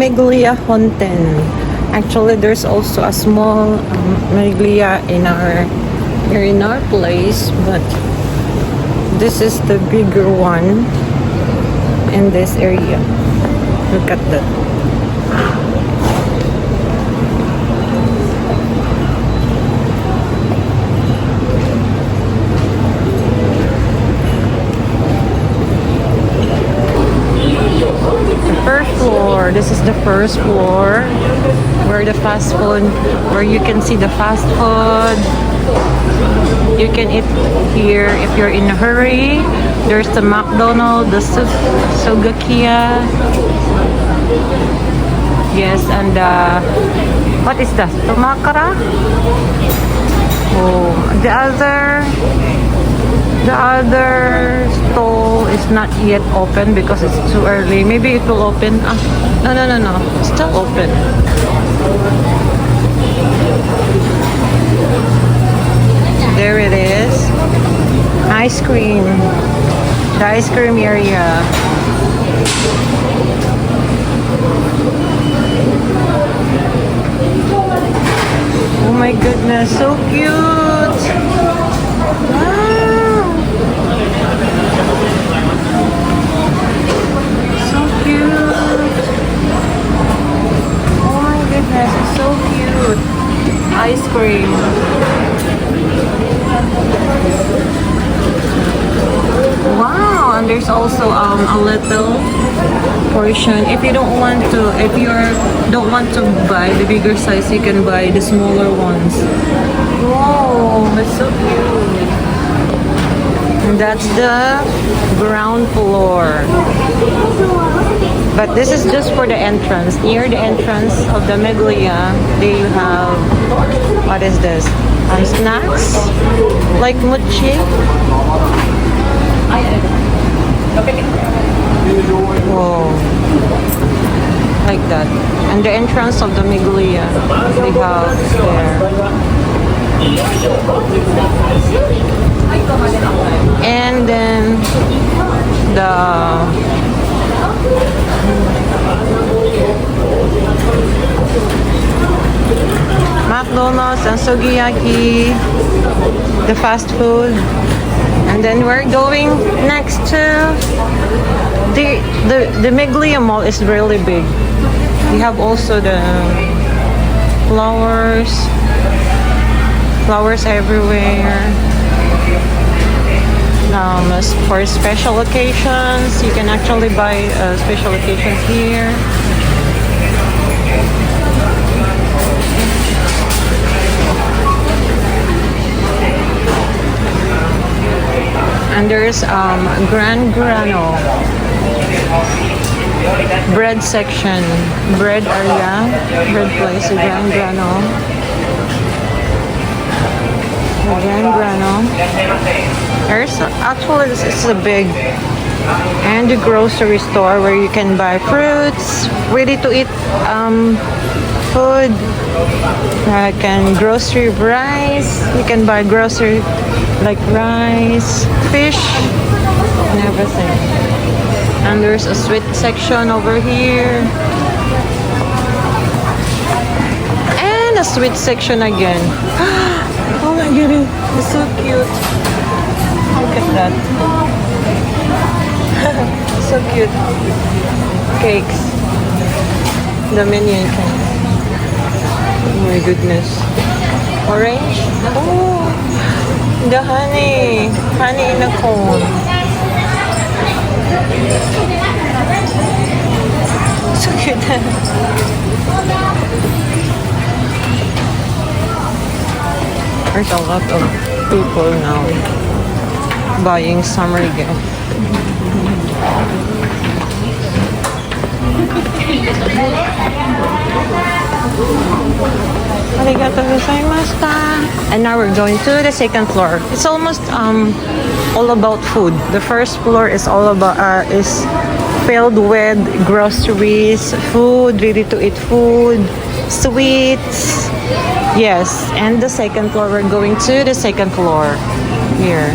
Meglia Honten. Actually, there's also a small Meglia in our place, but this is the bigger one in this area. Look at that. This is the first floor where the fast food, where you can see the fast food. You can eat here if you're in a hurry. There's the McDonald's, the Sugakia. Yes, and what is that? Tumakara? Oh, the other stall is not yet open because it's too early. Maybe it will open. No. It's still open. There it is. Ice cream. The ice cream area. Oh my goodness, so cute. Wow. So cute. Oh my goodness, it's so cute. Ice cream. Wow, and there's also a little portion. If you don't want to buy the bigger size, you can buy the smaller ones. Wow, it's so cute. And that's the ground floor. But this is just for the entrance. Near the entrance of the Meglia, they have, what is this? Snacks? Like mochi? Whoa. Like that. And the entrance of the Meglia, they have there. And then the McDonald's and Sugiyaki, the fast food. And then we're going next to the Meglia Mall is really big. We have also the flowers everywhere. For special occasions, you can actually buy special occasions here. And there's Gran Grano bread section, bread area, bread place, Gran Grano. Gran Grano. There's actually this is a big and a grocery store where you can buy fruits, ready to eat food. Grocery rice. You can buy grocery like rice, fish, and everything. And there's a sweet section over here. And a sweet section again. Oh my goodness, it's so cute. Look at that. So cute. Cakes. The minion cake. Oh my goodness. Orange? Oh, the honey. Honey in a cone. So cute. There's a lot of people now buying summer gift. Arigatou gozaimashita. And now we're going to the second floor. It's almost all about food. The first floor is all about is filled with groceries, food, ready to eat food, sweets. Yes, and the second floor, we're going to the second floor here.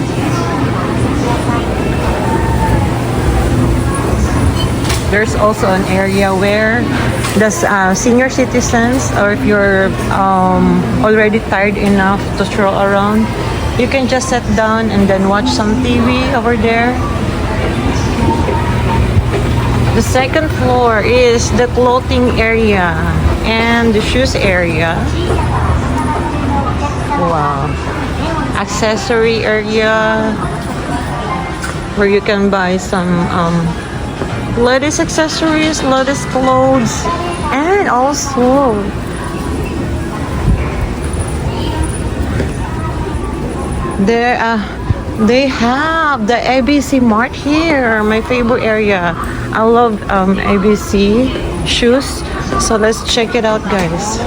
There's also an area where the senior citizens, or if you're already tired enough to stroll around, you can just sit down and then watch some TV over there. The second floor is the clothing area and the shoes area. Wow. Accessory area where you can buy some ladies accessories, ladies clothes, and also there they have the ABC Mart here, my favorite area. I love ABC shoes, so let's check it out, guys.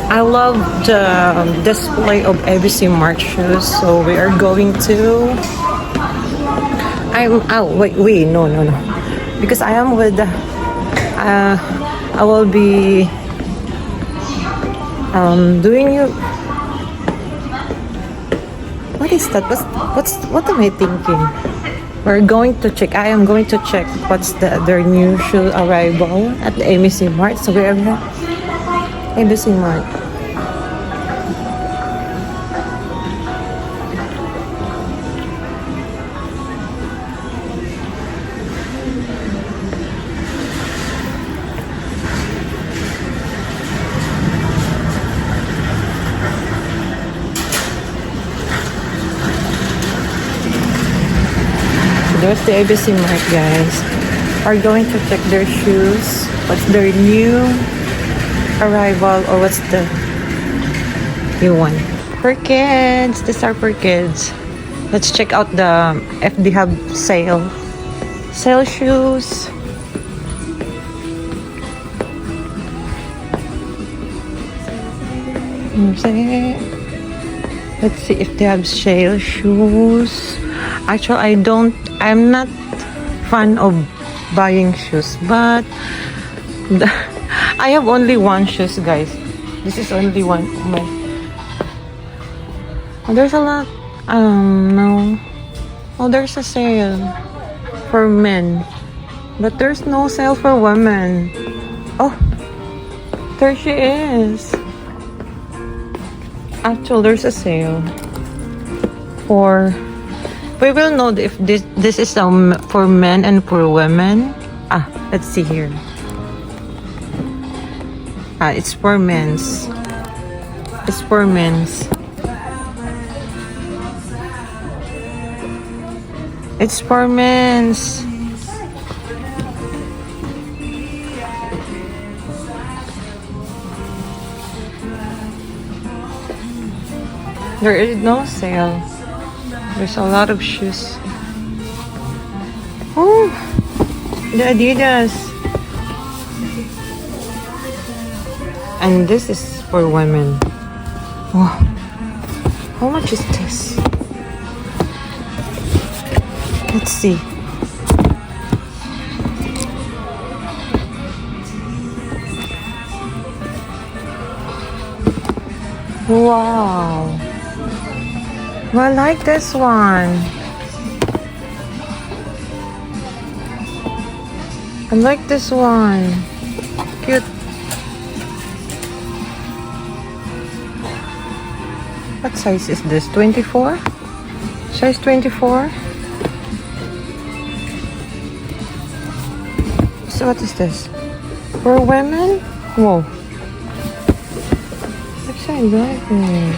I love the display of ABC Mart shoes, so we are going to wait, no, because I am with I will be doing you. What is that? What am I thinking? We're going to check. I am going to check what's their new shoe arrival at the ABC Mart. So we are at ABC Mart. There's the ABC Mart, guys. Are going to check their shoes. What's their new arrival, or what's the new one? For kids. These are for kids. Let's check out the if they have sale shoes. Let's see if they have sale shoes. Actually, I'm not fan of buying shoes, but I have only one shoes, guys. This is only one. Oh, there's a lot. No. Oh, there's a sale for men, but there's no sale for women. Oh, there she is. Actually, there's a sale for. We will know if this is for men and for women. Let's see here. It's for men's. It's for men's. It's for men's. There is no sale. There's a lot of shoes. Oh, the Adidas. And this is for women. Wow. How much is this? Let's see. Wow. I like this one. I like this one. Cute. What size is this? 24? Size 24? So what is this? For women? Whoa. Actually, I like it.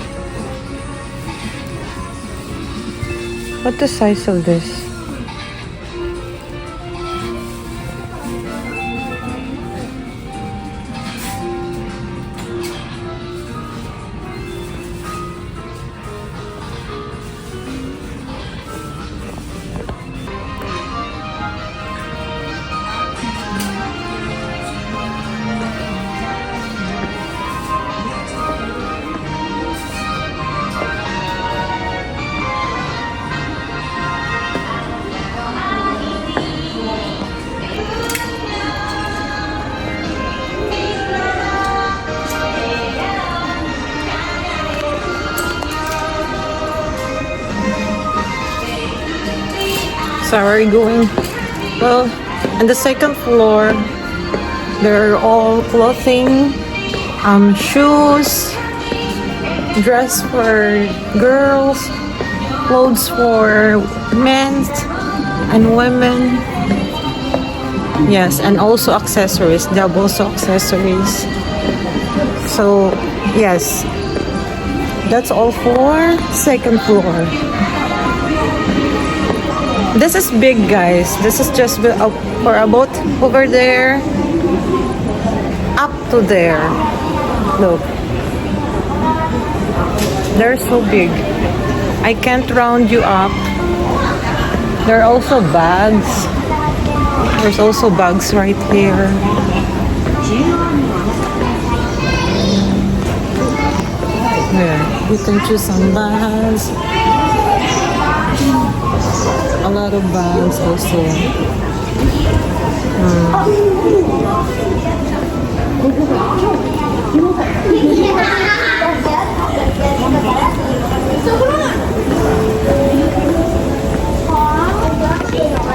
What's the size of this? So we're going, well, on the second floor, They're all clothing, shoes, dress for girls, clothes for men and women. Yes, and also accessories. They have also accessories. So, yes, that's all for second floor. This is big, guys. This is just for about over there up to there. Look, they're so big. I can't round you up. There are also bags. There's also bags right here. Yeah, you can choose some bags. A lot of bags also.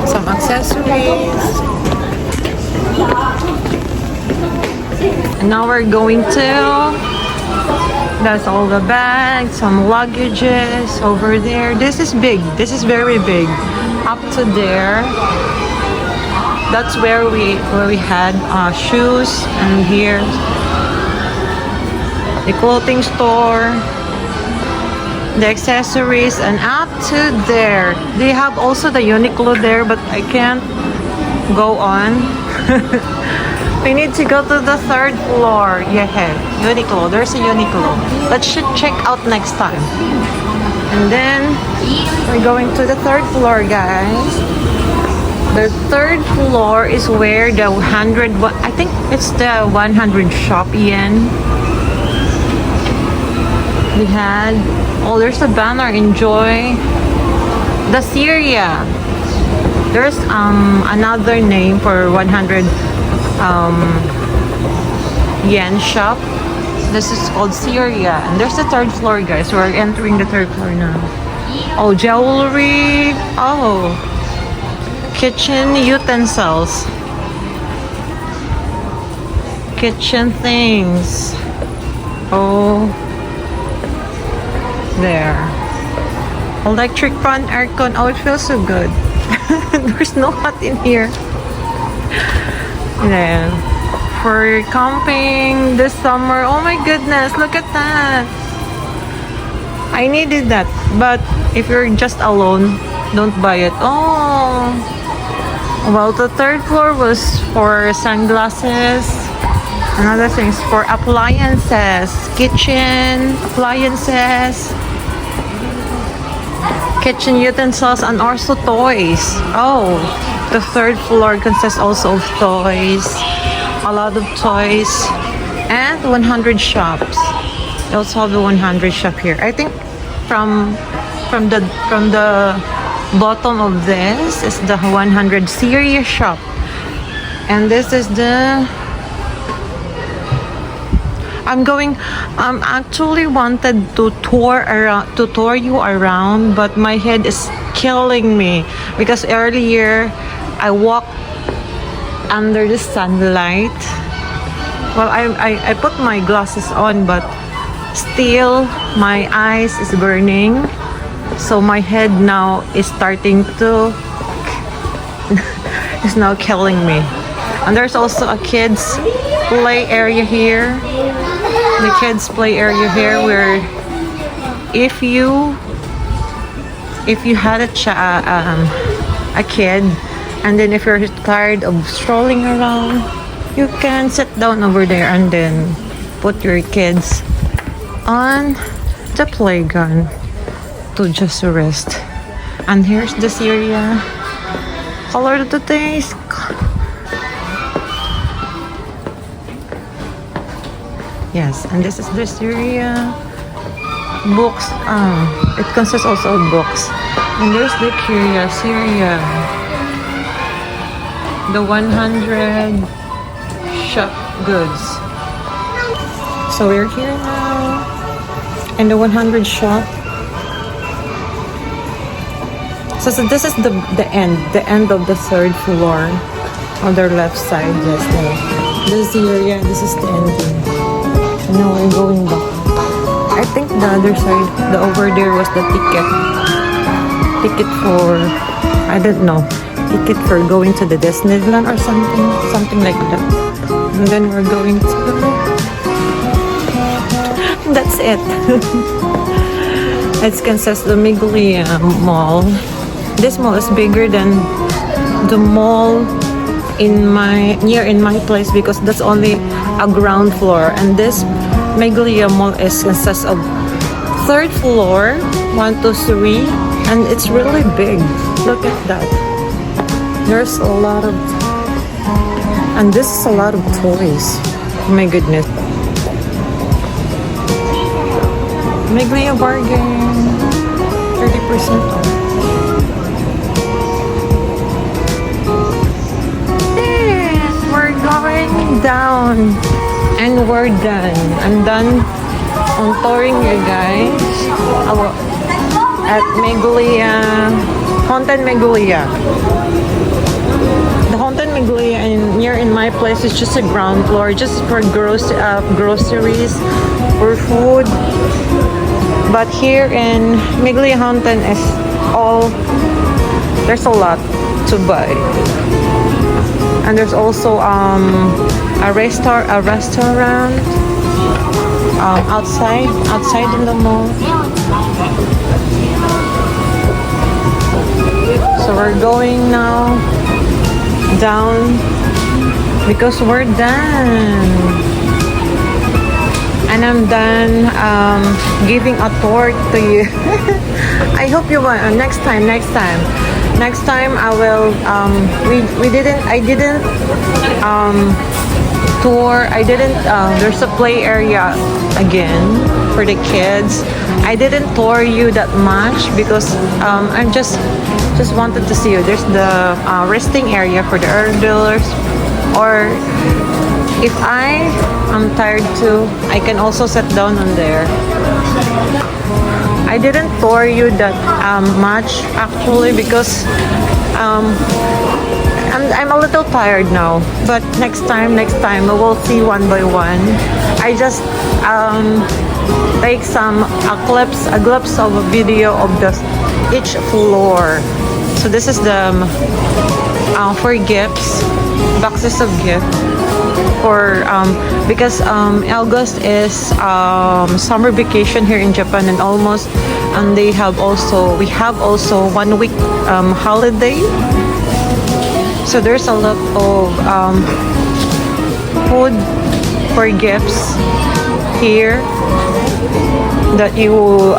Some accessories. And now we're going to, that's all the bags, some luggages over there. This is big. This is very big. Up to there. That's where we had shoes, and here the clothing store, the accessories, and up to there. They have also the Uniqlo there, but I can't go on. We need to go to the third floor. Yeah, Uniqlo. There's a Uniqlo. Let's check out next time. And then we're going to the third floor, guys. The third floor is where the 100, I think it's the 100 shop yen. We had, oh, there's a banner, enjoy the Syria. There's another name for 100 yen shop. This is called Syria. And there's the third floor, guys. We're entering the third floor now. Oh, jewelry. Oh, kitchen utensils. Kitchen things. Oh, there. Electric fan aircon. Oh, it feels so good. There's no hot in here. Then for camping this summer, oh my goodness, look at that. I needed that, but if you're just alone, don't buy it. Oh, well, the third floor was for sunglasses and other things, for appliances, kitchen appliances, kitchen utensils, and also toys. Oh, the third floor consists also of toys, a lot of toys, and 100 shops. They also have the 100 shop here. I think from the bottom of this is the 100 Syria shop, and this is the. I'm actually wanted to tour you around, but my head is killing me because earlier I walked under the sunlight. Well, I put my glasses on, but still my eyes is burning. So my head now is starting to is now killing me. And there's also a kids play area here. The kids play area here where if you had a kid, and then if you're tired of strolling around, you can sit down over there and then put your kids on the playground to just rest. And here's the Syria color of the days. Yes, and this is the Syria books. It consists also of books. And there's the Syria, the 100 shop goods. So we're here now in the 100 shop. So this is the end of the third floor on their left side. Yes, there. This here, yeah, this is the ending. Now we're going back. I think the other side, the over there was the ticket. Ticket for, I don't know, ticket for going to the Disneyland or something like that. And then we're going to, that's it. It consists of the Meglia mall. This mall is bigger than the mall in my place because that's only a ground floor, and this Meglia mall consists of third floor, 1 to 3, and it's really big. Look at that. There's a lot of, and this is a lot of toys. Oh my goodness. Meglia bargain, 30% off. Going down and we're done. I'm done on touring you guys at Meglia, Honten Meglia. The Honten Meglia near in my place is just a ground floor, just for groceries or food. But here in Meglia Honten is all, there's a lot to buy. And there's also a restaurant outside in the mall. So we're going now down because we're done. And I'm done giving a tour to you. I hope you want next time I will I didn't tour. I didn't there's a play area again for the kids. I didn't tour you that much because I'm just wanted to see you. There's the resting area for the elders, or if I am tired too, I can also sit down on there. I didn't tour you that much actually because I'm a little tired now. But next time we will see one by one. I just take a glimpse of a video of each floor. So this is the for gifts, boxes of gifts. For because August is summer vacation here in Japan, and we have also 1 week holiday. So there's a lot of food for gifts here that you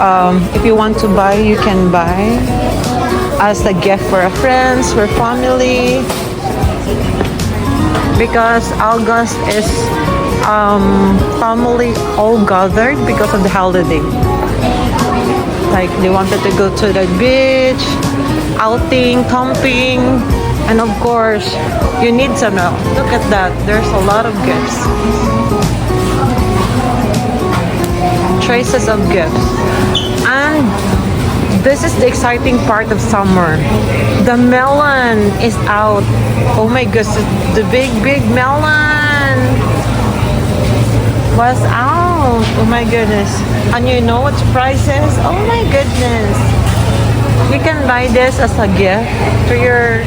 if you want to buy, you can buy as a gift for a friends, for family. Because August is family all gathered because of the holiday. Like they wanted to go to the beach, outing, camping, and of course you need some. Look at that, there's a lot of gifts, traces of gifts. And this is the exciting part of summer. The melon is out. Oh my goodness, the big melon was out. Oh my goodness. And you know what the price is? Oh my goodness. You can buy this as a gift to your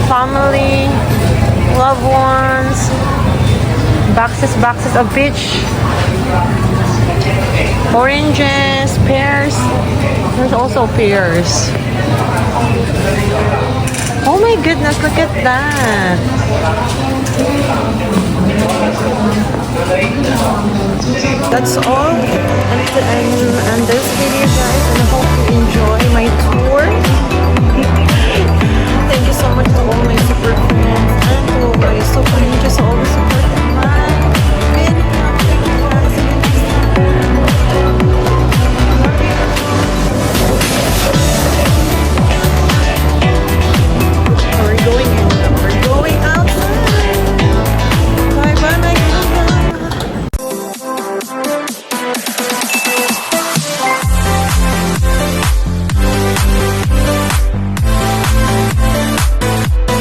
family, loved ones. Boxes of peach, oranges, pears. There's also pears. Oh my goodness, look at that. That's all. And this video